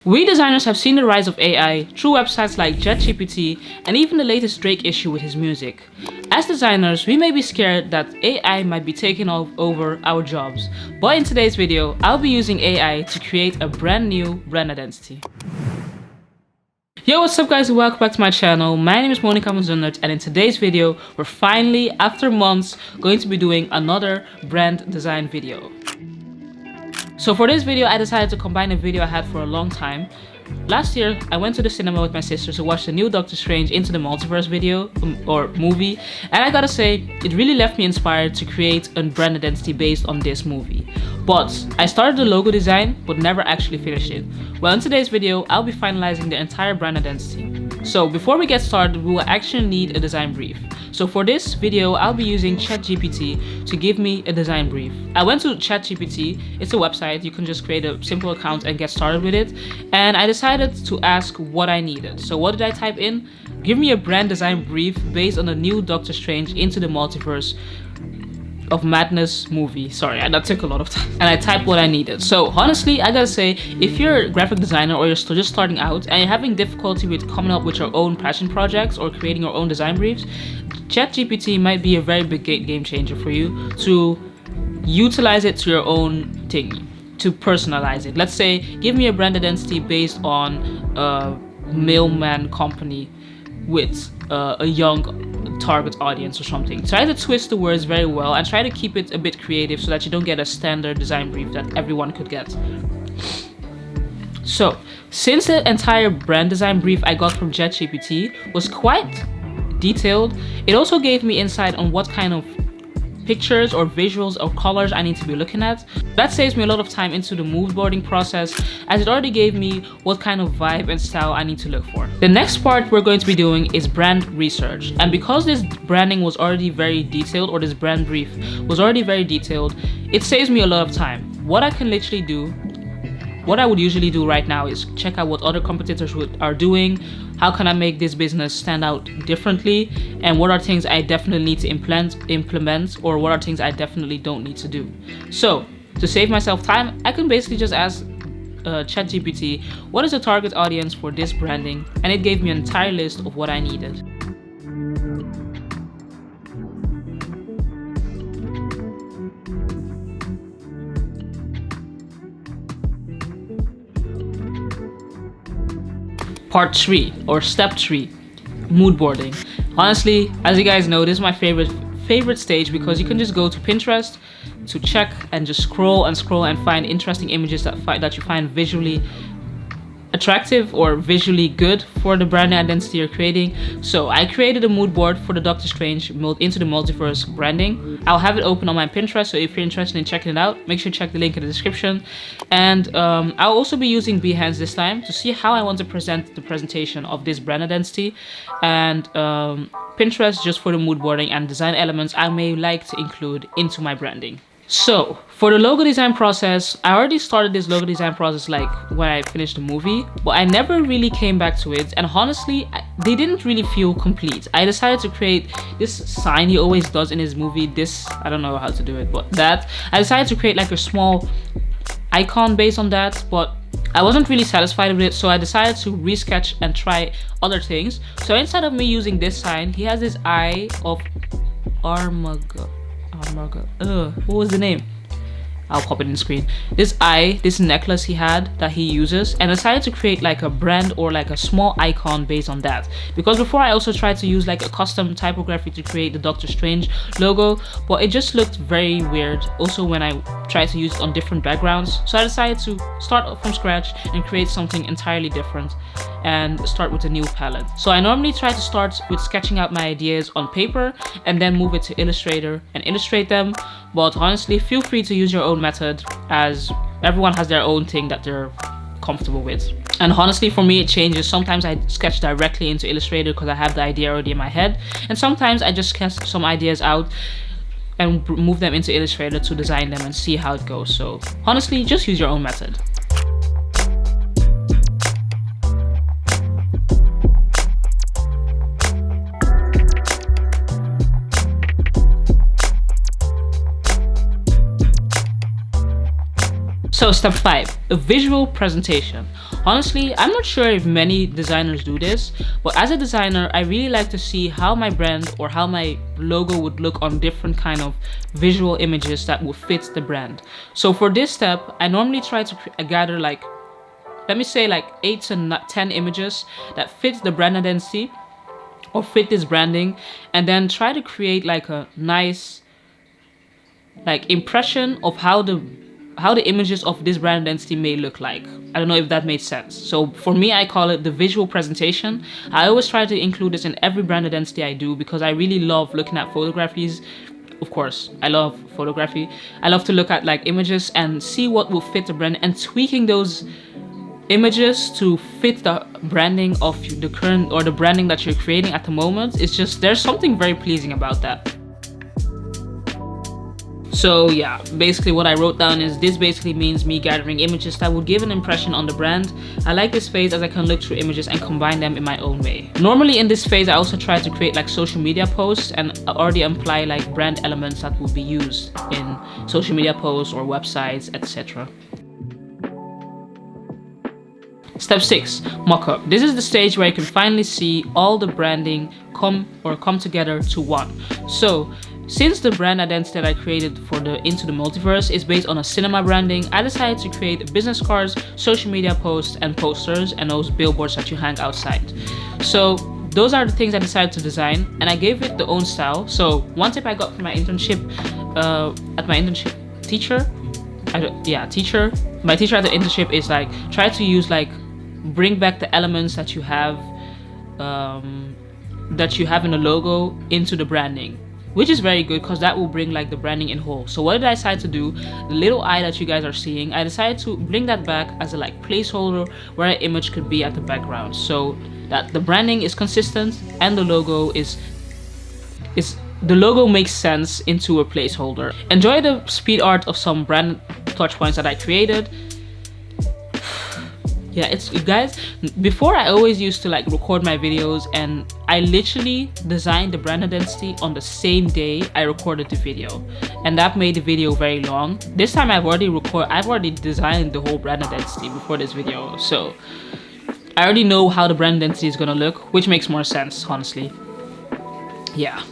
We designers have seen the rise of AI through websites like ChatGPT and even the latest Drake issue with his music. As designers, we may be scared that AI might be taking over our jobs, but in today's video, I'll be using AI to create a brand new brand identity. Yo, what's up guys, and welcome back to my channel. My name is Monica, and in today's video, we're finally, after months, going to be doing another brand design video. So for this video, I decided to combine a video I had for a long time. Last year, I went to the cinema with my sister to watch the new Doctor Strange Into the Multiverse video, or movie, and I gotta say, it really left me inspired to create a brand identity based on this movie. But I started the logo design, but never actually finished it. Well, in today's video, I'll be finalizing the entire brand identity. So before we get started, we will actually need a design brief. So for this video, I'll be using ChatGPT to give me a design brief. I went to ChatGPT, it's a website, you can just create a simple account and get started with it. And I decided to ask what I needed. So what did I type in? Give me a brand design brief based on the new Doctor Strange Into the Multiverse of Madness movie. Sorry, that took a lot of time. And I typed what I needed. So honestly, I gotta say, if you're a graphic designer or you're still just starting out and you're having difficulty with coming up with your own passion projects or creating your own design briefs, ChatGPT might be a very big game changer for you to utilize it to your own thing, to personalize it. Let's say, give me a brand identity based on a mailman company with a young target audience or something. Try to twist the words very well and try to keep it a bit creative so that you don't get a standard design brief that everyone could get. So, since the entire brand design brief I got from ChatGPT was quite detailed, it also gave me insight on what kind of pictures or visuals or colors I need to be looking at. That saves me a lot of time into the mood boarding process, as it already gave me what kind of vibe and style I need to look for. The next part we're going to be doing is brand research, and because this branding was already very detailed, or this brand brief was already very detailed, it saves me a lot of time. What I can literally do, what I would usually do right now is check out what other competitors are doing, how can I make this business stand out differently, and what are things I definitely need to implement, or what are things I definitely don't need to do. So to save myself time, I can basically just ask ChatGPT, what is the target audience for this branding, and it gave me an entire list of what I needed. Part 3, or step 3, mood boarding. Honestly, as you guys know, this is my favorite stage, because you can just go to Pinterest to check and just scroll and find interesting images that you find visually attractive or visually good for the brand identity you're creating. So I created a mood board for the Doctor Strange Into the Multiverse branding. I'll have it open on my Pinterest, so if you're interested in checking it out, make sure to check the link in the description. And I'll also be using Behance this time to see how I want to present the presentation of this brand identity, and Pinterest just for the mood boarding and design elements I may like to include into my branding. So, for the logo design process, I already started this logo design process like when I finished the movie, but I never really came back to it, and honestly, they didn't really feel complete. I decided to create this sign he always does in his movie, I don't know how to do it, but I decided to create like a small icon based on that, but I wasn't really satisfied with it, so I decided to resketch and try other things. So instead of me using this sign, he has this eye of what was the name? I'll pop it in the screen. This necklace he had that he uses, and I decided to create like a brand or like a small icon based on that. Because before I also tried to use like a custom typography to create the Doctor Strange logo, but it just looked very weird. Also when I tried to use it on different backgrounds. So I decided to start from scratch and create something entirely different and start with a new palette. So I normally try to start with sketching out my ideas on paper and then move it to Illustrator and illustrate them. But honestly, feel free to use your own method, as everyone has their own thing that they're comfortable with. And honestly, for me, it changes. Sometimes I sketch directly into Illustrator because I have the idea already in my head, and sometimes I just sketch some ideas out and move them into Illustrator to design them and see how it goes. So honestly, just use your own method. So So step 5, a visual presentation. Honestly, I'm not sure if many designers do this, but as a designer, I really like to see how my brand or how my logo would look on different kind of visual images that would fit the brand. So for this step, I normally try to gather like, let me say like 8 to 10 images that fit the brand identity or fit this branding, and then try to create like a nice like impression of how the images of this brand identity may look like. I don't know if that made sense. So for me, I call it the visual presentation. I always try to include this in every brand identity I do because I really love looking at photographies. Of course, I love photography. I love to look at like images and see what will fit the brand and tweaking those images to fit the branding of the current or the branding that you're creating at the moment. It's just, there's something very pleasing about that. So yeah, basically what I wrote down is this basically means me gathering images that would give an impression on the brand. I like this phase as I can look through images and combine them in my own way. Normally in this phase, I also try to create like social media posts and already apply like brand elements that will be used in social media posts or websites, etc. Step 6, mockup. This is the stage where you can finally see all the branding come together to one. So since the brand identity that I created for the Into the Multiverse is based on a cinema branding, I decided to create business cards, social media posts, and posters, and those billboards that you hang outside. So those are the things I decided to design, and I gave it the own style. So one tip I got from my internship, my teacher at the internship is like, try to use like, bring back the elements that you have in the logo into the branding, which is very good because that will bring like the branding in whole. So what did I decide to do? The little eye that you guys are seeing, I decided to bring that back as a like placeholder where an image could be at the background, so that the branding is consistent and the logo makes sense into a placeholder. Enjoy the speed art of some brand touch points that I created. Yeah, it's, guys, before I always used to like record my videos and I literally designed the brand identity on the same day I recorded the video, and that made the video very long. This time I've already designed the whole brand identity before this video, so I already know how the brand identity is gonna look, which makes more sense, honestly. Yeah.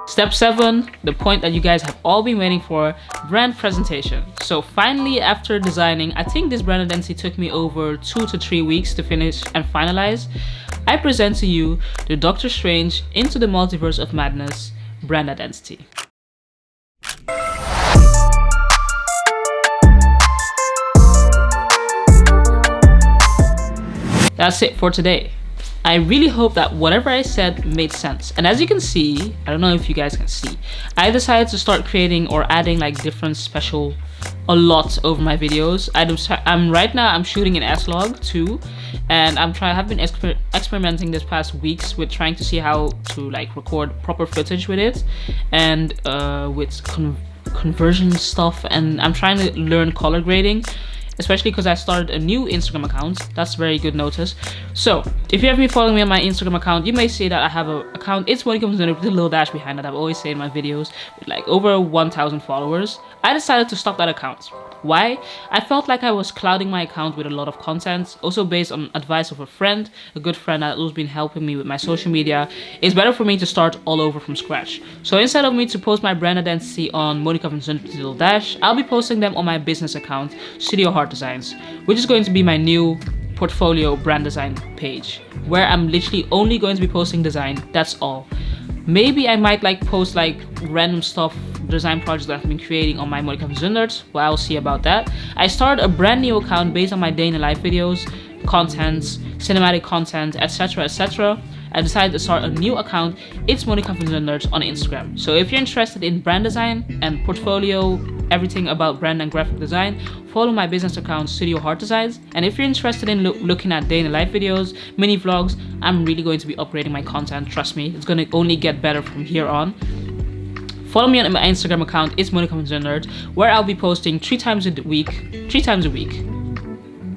Step 7, the point that you guys have all been waiting for, brand presentation. So finally, after designing, I think this brand identity took me over 2 to 3 weeks to finish and finalize. I present to you the Doctor Strange Into the Multiverse of Madness brand identity. That's it for today. I really hope that whatever I said made sense. And as you can see, I don't know if you guys can see, I decided to start creating or adding like different special a lot over my videos. I'm shooting in S-Log too, and have been experimenting this past weeks with trying to see how to like record proper footage with it, and with conversion stuff, and I'm trying to learn color grading. especially because I started a new Instagram account. That's very good notice. So if you have been following me on my Instagram account, you may see that I have an account. It's Monica with a little dash behind that I've always said in my videos, with like over 1,000 followers. I decided to stop that account. Why? I felt like I was clouding my account with a lot of content, also based on advice of a friend, a good friend that has been helping me with my social media. It's better for me to start all over from scratch. So instead of me to post my brand identity on Monica van Zundert Dash, I'll be posting them on my business account, Studio Heart Designs, which is going to be my new portfolio brand design page, where I'm literally only going to be posting design, that's all. Maybe I might like post like random stuff, design projects that I've been creating on my Monica van Zundert. Well, I'll see about that. I started a brand new account based on my day in the life videos, contents, cinematic content, etc, etc. I decided to start a new account, It's Monica van Zundert, on Instagram. So if you're interested in brand design and portfolio, everything about brand and graphic design, follow my business account, Studio Heart Designs. And if you're interested in looking at day in the life videos, mini vlogs, I'm really going to be upgrading my content. Trust me, it's going to only get better from here on. Follow me on my Instagram account, It's Monica van Zundert, where I'll be posting 3 times a week.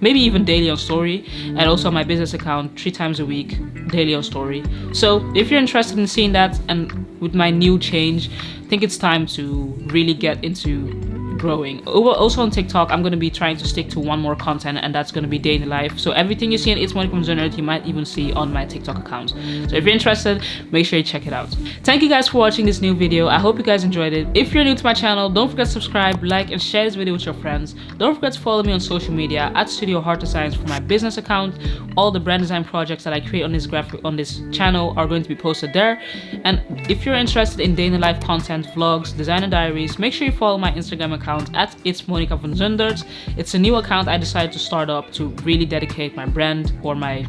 Maybe even daily on story, and also on my business account 3 times a week, daily on story. So if you're interested in seeing that, and with my new change, I think it's time to really get into growing. Also on TikTok, I'm going to be trying to stick to one more content, and that's going to be day in the life. So everything you see in It's Monica van Zundert, you might even see on my TikTok account. So if you're interested, make sure you check it out. Thank you guys for watching this new video. I hope you guys enjoyed it. If you're new to my channel, don't forget to subscribe, like, and share this video with your friends. Don't forget to follow me on social media at Studio Heart Designs for my business account. All the brand design projects that I create on this channel are going to be posted there. And if you're interested in day in the life content, vlogs, designer diaries, make sure you follow my Instagram account at It's Monica van Zundert. It's a new account I decided to start up to really dedicate my brand or my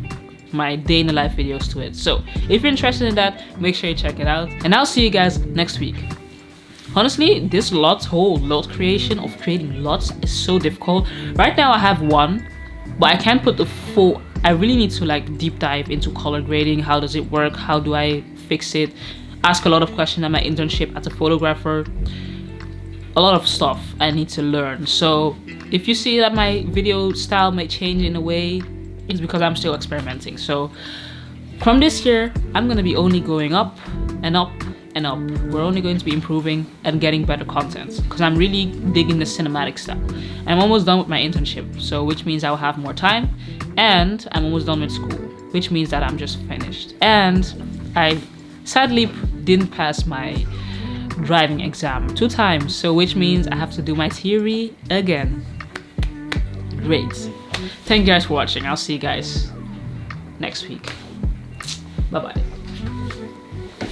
day in the life videos to it. So if you're interested in that, make sure you check it out, and I'll see you guys next week. Honestly, this whole lot creation of creating lots is so difficult. Right now I have one, but I can't put the full. I really need to like deep dive into color grading. How does it work? How do I fix it? Ask a lot of questions at my internship as a photographer. A lot of stuff I need to learn. So if you see that my video style may change in a way, it's because I'm still experimenting. So from this year, I'm gonna be only going up and up and up. We're only going to be improving and getting better content, because I'm really digging the cinematic stuff. I'm almost done with my internship, so which means I'll have more time, and I'm almost done with school, which means that I'm just finished. And I sadly didn't pass my driving exam 2 times, so which means I have to do my theory again. Great. Thank you guys for watching. I'll see you guys next week. Bye bye.